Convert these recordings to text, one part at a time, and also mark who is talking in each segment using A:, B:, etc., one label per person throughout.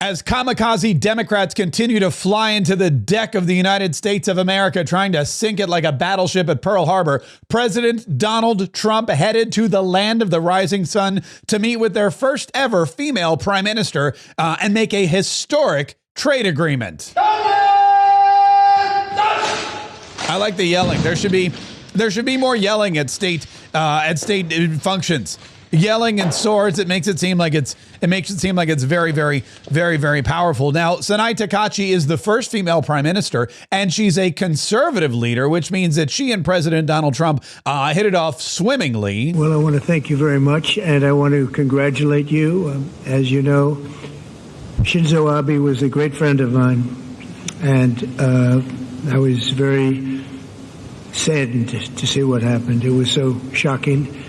A: As kamikaze Democrats continue to fly into the deck of the United States of America, trying to sink it like a battleship at Pearl Harbor, President Donald Trump headed to the land of the rising sun to meet with their first ever female prime minister and make a historic trade agreement. I like the yelling. There should be more yelling at state functions. Yelling and swords, it makes it seem like it's very, very, very, very powerful. Now, Sanai Takachi is the first female prime minister, and she's a conservative leader, which means that she and President Donald Trump hit it off swimmingly.
B: Well, I want to thank you very much, and I want to congratulate you. As you know, Shinzo Abe was a great friend of mine, and I was very saddened to see what happened. It was so shocking.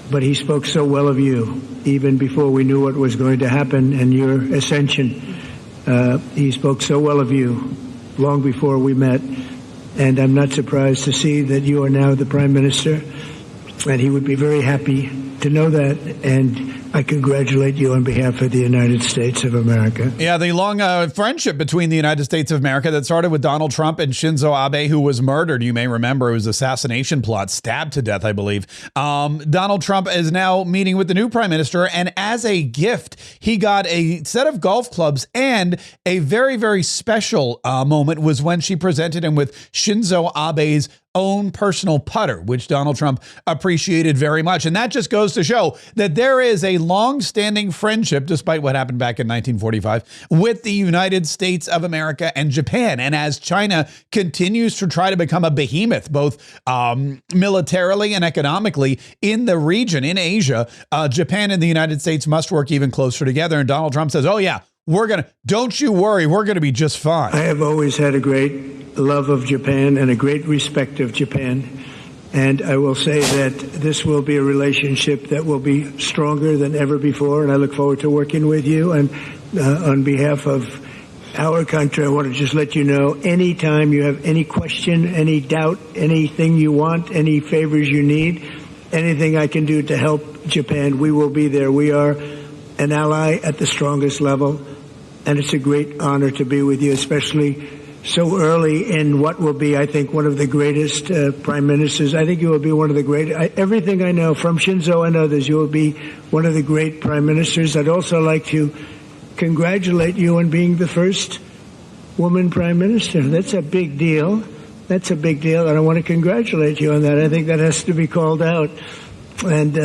B: But he spoke so well of you, even before we knew what was going to happen and your ascension. He spoke so well of you long before we met. And I'm not surprised to see that you are now the prime minister. And he would be very happy to know that. And I congratulate you on behalf of the United States of America.
A: Yeah, the long friendship between the United States of America that started with Donald Trump and Shinzo Abe, who was murdered. You may remember it was an assassination plot, stabbed to death, I believe. Donald Trump is now meeting with the new prime minister. And as a gift, he got a set of golf clubs, and a very, very special moment was when she presented him with Shinzo Abe's own personal putter, which Donald Trump appreciated very much. And that just goes to show that there is a long-standing friendship, despite what happened back in 1945, with the United States of America and Japan. And as China continues to try to become a behemoth, both militarily and economically in the region, in Asia, Japan and the United States must work even closer together. And Donald Trump says, oh yeah, don't you worry, we're going to be just fine.
B: I have always had a great love of Japan and a great respect of Japan. And I will say that this will be a relationship that will be stronger than ever before. And I look forward to working with you. And on behalf of our country, I want to just let you know, anytime you have any question, any doubt, anything you want, any favors you need, anything I can do to help Japan, we will be there. We are an ally at the strongest level. And it's a great honor to be with you, especially so early in what will be, I think, one of the greatest prime ministers. I think you will be one of the great. Everything I know from Shinzo and others, you will be one of the great prime ministers. I'd also like to congratulate you on being the first woman prime minister. That's a big deal. That's a big deal, and I want to congratulate you on that. I think that has to be called out. And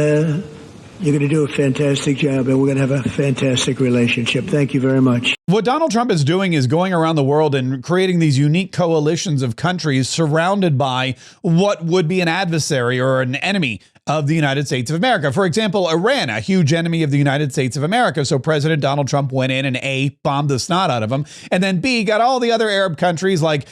B: you're going to do a fantastic job, and we're going to have a fantastic relationship. Thank you very much.
A: What Donald Trump is doing is going around the world and creating these unique coalitions of countries surrounded by what would be an adversary or an enemy of the United States of America. For example, Iran, a huge enemy of the United States of America. So President Donald Trump went in and A, bombed the snot out of them, and then B, got all the other Arab countries like,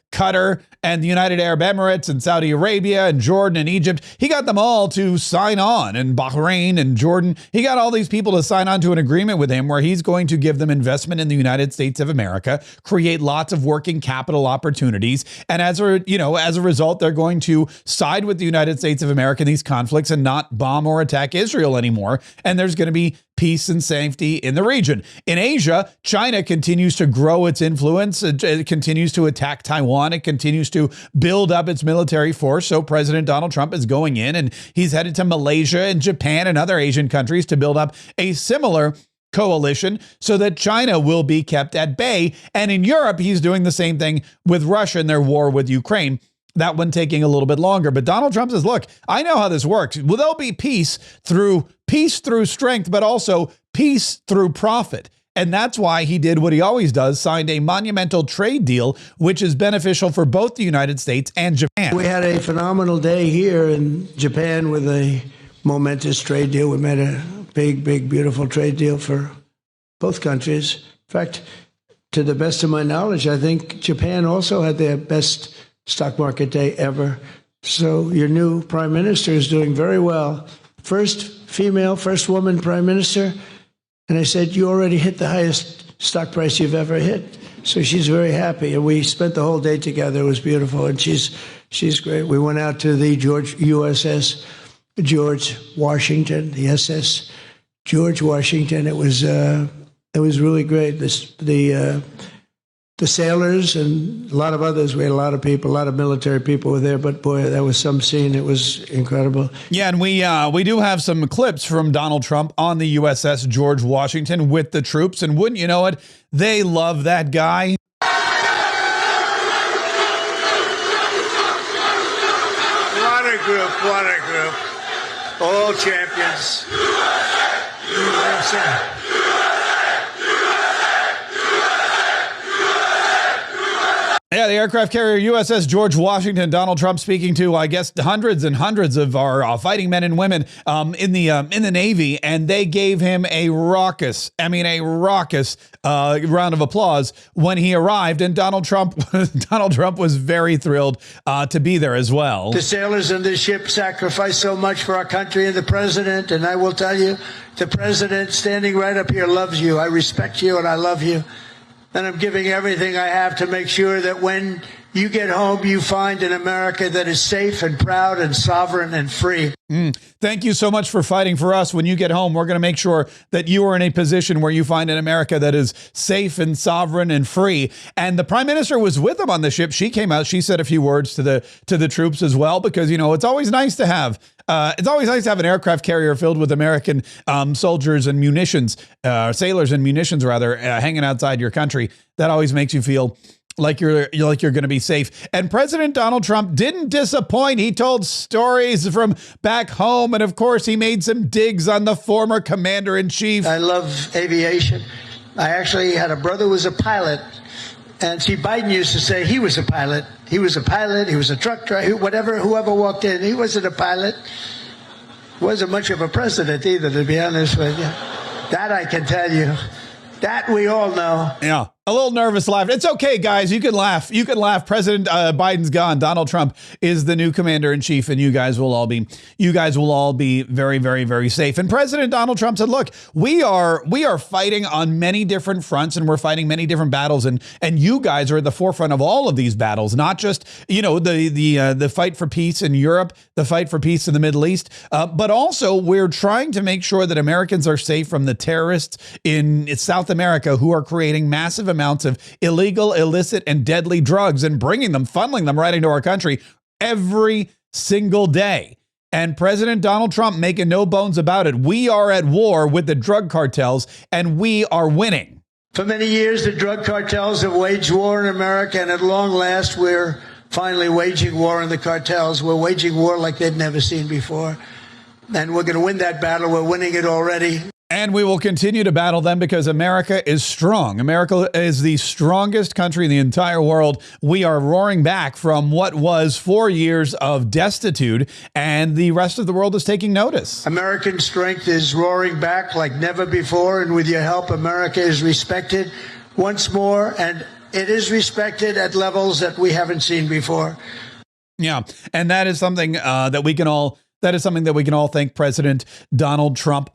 A: Qatar and the United Arab Emirates and Saudi Arabia and Jordan and Egypt. He got them all to sign on, and Bahrain and Jordan. He got all these people to sign on to an agreement with him where he's going to give them investment in the United States of America, create lots of working capital opportunities. And as a result, they're going to side with the United States of America in these conflicts and not bomb or attack Israel anymore. And there's going to be peace and safety in the region. In Asia, China continues to grow its influence. It continues to attack Taiwan. It continues to build up its military force. So President Donald Trump is going in, and he's headed to Malaysia and Japan and other Asian countries to build up a similar coalition so that China will be kept at bay. And in Europe, he's doing the same thing with Russia and their war with Ukraine. That one taking a little bit longer. But Donald Trump says, look, I know how this works. Well, there'll be peace through strength, but also peace through profit. And that's why he did what he always does, signed a monumental trade deal, which is beneficial for both the United States and Japan.
B: We had a phenomenal day here in Japan with a momentous trade deal. We made a big, beautiful trade deal for both countries. In fact, to the best of my knowledge, I think Japan also had their best stock market day ever. So your new prime minister is doing very well. First female, first woman prime minister. And I said, you already hit the highest stock price you've ever hit. So she's very happy. And we spent the whole day together. It was beautiful. And she's great. We went out to the USS George Washington, the SS George Washington. It was a It was really great. The sailors and a lot of others, we had a lot of people, a lot of military people were there, but boy, that was some scene. It was incredible.
A: Yeah, and we do have some clips from Donald Trump on the USS George Washington with the troops, and wouldn't you know it, they love that guy.
B: What a group. All champions.
A: Yeah, the aircraft carrier USS George Washington, Donald Trump speaking to, I guess, hundreds and hundreds of our fighting men and women in the Navy, and they gave him a raucous round of applause when he arrived, and Donald Trump was very thrilled to be there as well.
B: The sailors on this ship sacrificed so much for our country and the president, and I will tell you, the president standing right up here loves you. I respect you and I love you. And I'm giving everything I have to make sure that when you get home, you find an America that is safe and proud and sovereign and free.
A: Thank you so much for fighting for us. When you get home, we're going to make sure that you are in a position where you find an America that is safe and sovereign and free. And the prime minister was with them on the ship. She came out. She said a few words to the troops as well, because, you know, it's always nice to have an aircraft carrier filled with American soldiers and munitions, sailors and munitions rather, hanging outside your country. That always makes you feel like you're going to be safe. And President Donald Trump didn't disappoint. He told stories from back home, and of course he made some digs on the former commander-in-chief.
B: I love aviation. I actually had a brother who was a pilot, and see, Biden used to say he was a pilot. He was a pilot. He was a truck driver. Whoever walked in, he wasn't a pilot. Wasn't much of a president either, to be honest with you. That I can tell you. That we all know.
A: Yeah. A little nervous laugh. It's okay, guys. You can laugh. You can laugh. President Biden's gone. Donald Trump is the new commander in chief, and you guys will all be very, very, very safe. And President Donald Trump said, "Look, we are fighting on many different fronts, and we're fighting many different battles, and you guys are at the forefront of all of these battles. Not just the fight for peace in Europe, the fight for peace in the Middle East, but also we're trying to make sure that Americans are safe from the terrorists in South America who are creating massive amounts of illegal, illicit, and deadly drugs and funneling them right into our country every single day." And President Donald Trump making no bones about it. We are at war with the drug cartels, and we are winning.
B: For many years, the drug cartels have waged war in America, and at long last, we're finally waging war on the cartels. We're waging war like they've never seen before. And we're going to win that battle. We're winning it already.
A: And we will continue to battle them because America is strong. America is the strongest country in the entire world. We are roaring back from what was 4 years of destitute, and the rest of the world is taking notice.
B: American strength is roaring back like never before, and with your help, America is respected once more, and it is respected at levels that we haven't seen before.
A: Yeah, and that is something that we can all thank President Donald Trump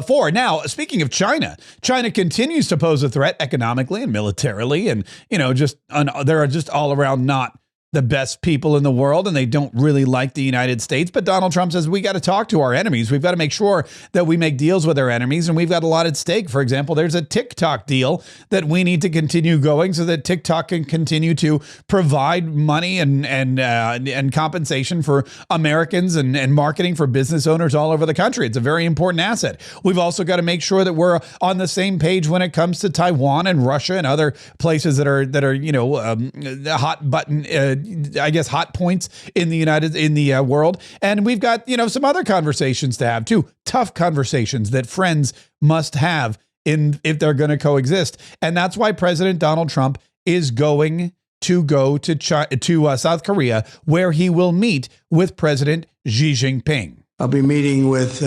A: for. Now, speaking of China, China continues to pose a threat economically and militarily, and there are just all around not the best people in the world, and they don't really like the United States. But Donald Trump says we got to talk to our enemies. We've got to make sure that we make deals with our enemies, and we've got a lot at stake. For example, there's a TikTok deal that we need to continue going so that TikTok can continue to provide money and compensation for Americans and marketing for business owners all over the country. It's a very important asset. We've also got to make sure that we're on the same page when it comes to Taiwan and Russia and other places that are hot button. Hot points in the world. And we've got, some other conversations to have too. Tough conversations that friends must have if they're going to coexist. And that's why President Donald Trump is going to go to South Korea, where he will meet with President Xi Jinping.
B: I'll be meeting with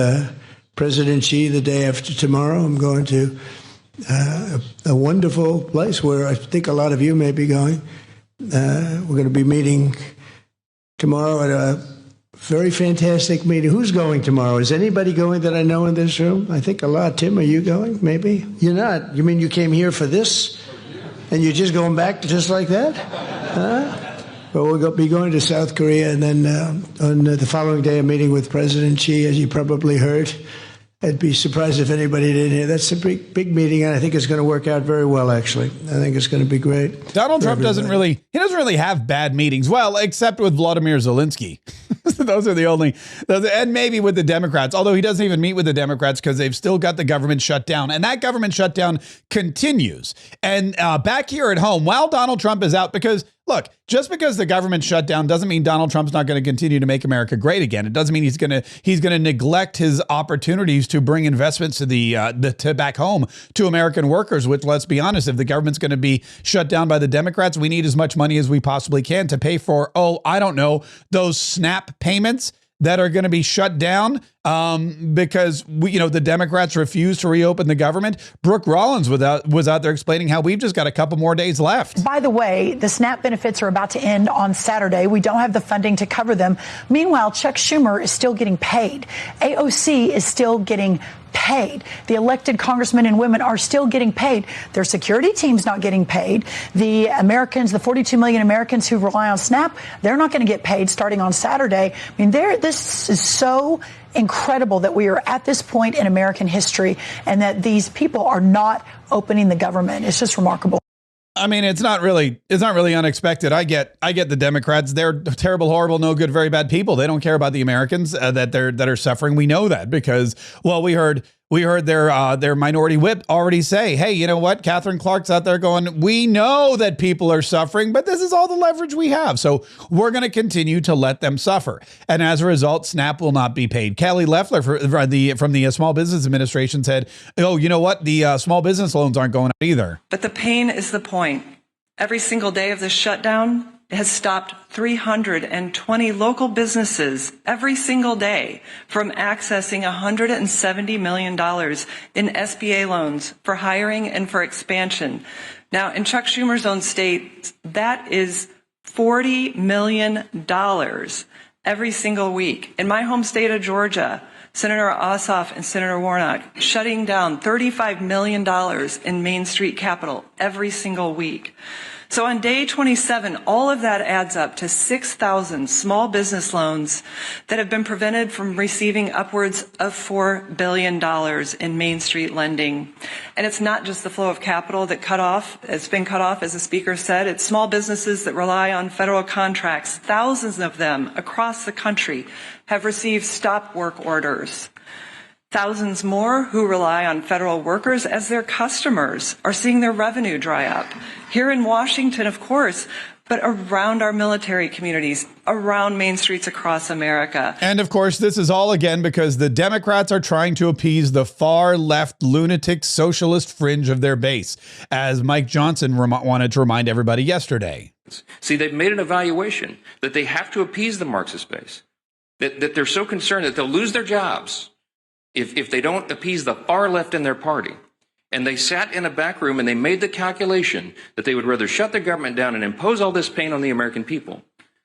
B: President Xi the day after tomorrow. I'm going to a wonderful place where I think a lot of you may be going. We're going to be meeting tomorrow at a very fantastic meeting. Who's going tomorrow? Is anybody going that I know in this room? I think a lot. Tim, are you going? Maybe? You're not. You mean you came here for this? And you're just going back just like that? Well, we'll be going to South Korea, and then on the following day, a meeting with President Xi, as you probably heard. I'd be surprised if anybody didn't hear. That's a big meeting, and I think it's going to work out very well, actually. I think it's going to be great.
A: Donald Trump doesn't really have bad meetings. Well, except with Vladimir Zelensky. Those are the only, and maybe with the Democrats, although he doesn't even meet with the Democrats because they've still got the government shut down. And that government shutdown continues. And back here at home, while Donald Trump is out, because look, just because the government shut down doesn't mean Donald Trump's not going to continue to make America great again. It doesn't mean he's going to neglect his opportunities to bring investments to back home to American workers, which, let's be honest, if the government's going to be shut down by the Democrats, we need as much money as we possibly can to pay for, I don't know, those SNAP payments that are going to be shut down because the Democrats refuse to reopen the government. Brooke Rollins was out there explaining how we've just got a couple more days left.
C: By the way, the SNAP benefits are about to end on Saturday. We don't have the funding to cover them. Meanwhile, Chuck Schumer is still getting paid. AOC is still getting paid. The elected congressmen and women are still getting paid. Their security team's not getting paid. The Americans, the 42 million Americans who rely on SNAP, they're not going to get paid starting on Saturday. I mean, this is so incredible that we are at this point in American history and that these people are not opening the government. It's just remarkable.
A: I mean, it's not really unexpected. I get the Democrats. They're terrible, horrible, no good, very bad people. They don't care about the Americans that are suffering. We know that because, well, we heard their minority whip already say, hey, you know what? Catherine Clark's out there going, we know that people are suffering, but this is all the leverage we have. So we're going to continue to let them suffer. And as a result, SNAP will not be paid. Kelly Loeffler from the Small Business Administration said, oh, you know what? The small business loans aren't going up either.
D: But the pain is the point. Every single day of this shutdown has stopped 320 local businesses every single day from accessing $170 million in SBA loans for hiring and for expansion. Now, in Chuck Schumer's own state, that is $40 million every single week. In my home state of Georgia, Senator Ossoff and Senator Warnock shutting down $35 million in Main Street Capital every single week. So on day 27, all of that adds up to 6,000 small business loans that have been prevented from receiving upwards of $4 billion in Main Street lending. And it's not just the flow of capital that it's been cut off, as the speaker said. It's small businesses that rely on federal contracts. Thousands of them across the country have received stop work orders. Thousands more who rely on federal workers as their customers are seeing their revenue dry up. Here in Washington, of course, but around our military communities, around main streets across America.
A: And of course, this is all again because the Democrats are trying to appease the far left lunatic socialist fringe of their base, as Mike Johnson wanted to remind everybody yesterday.
E: See, they've made an evaluation that they have to appease the Marxist base, that they're so concerned that they'll lose their jobs if they don't appease the far left in their party. And they sat in a back room and they made the calculation that they would rather shut the government down and impose all this pain on the American people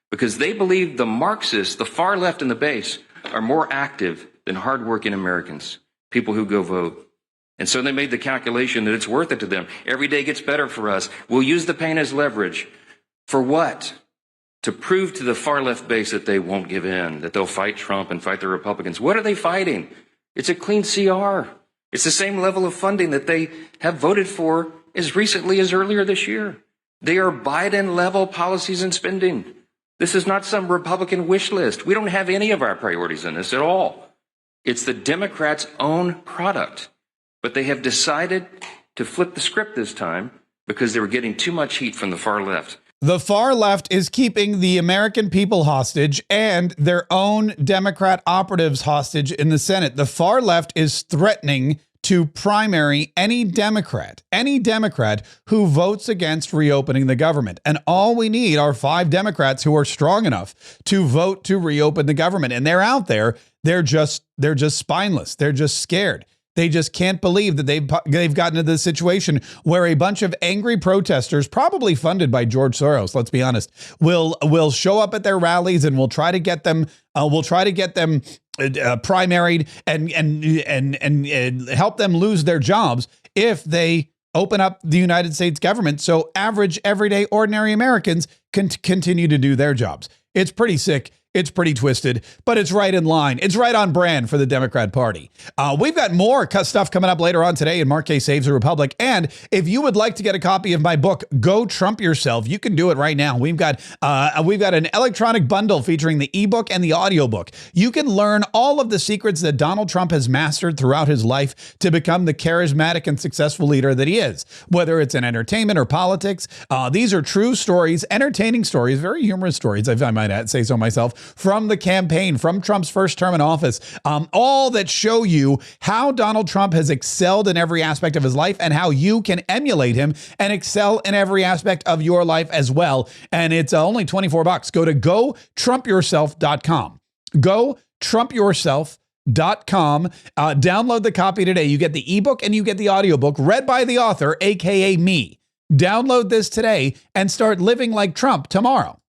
E: because they believe the Marxists, the far left in the base, are more active than hardworking Americans, people who go vote. And so they made the calculation that it's worth it to them. Every day gets better for us. We'll use the pain as leverage. For what? To prove to the far left base that they won't give in, that they'll fight Trump and fight the Republicans. What are they fighting? It's a clean CR. It's the same level of funding that they have voted for as recently as earlier this year. They are Biden-level policies and spending. This is not some Republican wish list. We don't have any of our priorities in this at all. It's the Democrats' own product. But they have decided to flip the script this time because they were getting too much heat from the far left.
A: The far left is keeping the American people hostage and their own Democrat operatives hostage in the Senate. The far left is threatening to primary any Democrat who votes against reopening the government. And all we need are 5 Democrats who are strong enough to vote to reopen the government. And they're out there. They're just spineless. They're just scared. They just can't believe that they've gotten into this situation where a bunch of angry protesters, probably funded by George Soros, let's be honest, will show up at their rallies and we'll try to get them primaried and help them lose their jobs if they open up the United States government so average, everyday, ordinary Americans can continue to do their jobs. It's pretty sick. It's pretty twisted, but it's right in line. It's right on brand for the Democrat Party. We've got more stuff coming up later on today in Mark Kaye Saves the Republic. And if you would like to get a copy of my book, Go Trump Yourself, you can do it right now. We've got an electronic bundle featuring the ebook and the audiobook. You can learn all of the secrets that Donald Trump has mastered throughout his life to become the charismatic and successful leader that he is. Whether it's in entertainment or politics, these are true stories, entertaining stories, very humorous stories, if I might say so myself, from the campaign, from Trump's first term in office, all that show you how Donald Trump has excelled in every aspect of his life and how you can emulate him and excel in every aspect of your life as well. And it's only $24. Go to gotrumpyourself.com. gotrumpyourself.com. Download the copy today. You get the ebook and you get the audiobook read by the author, aka me. Download this today and start living like Trump tomorrow.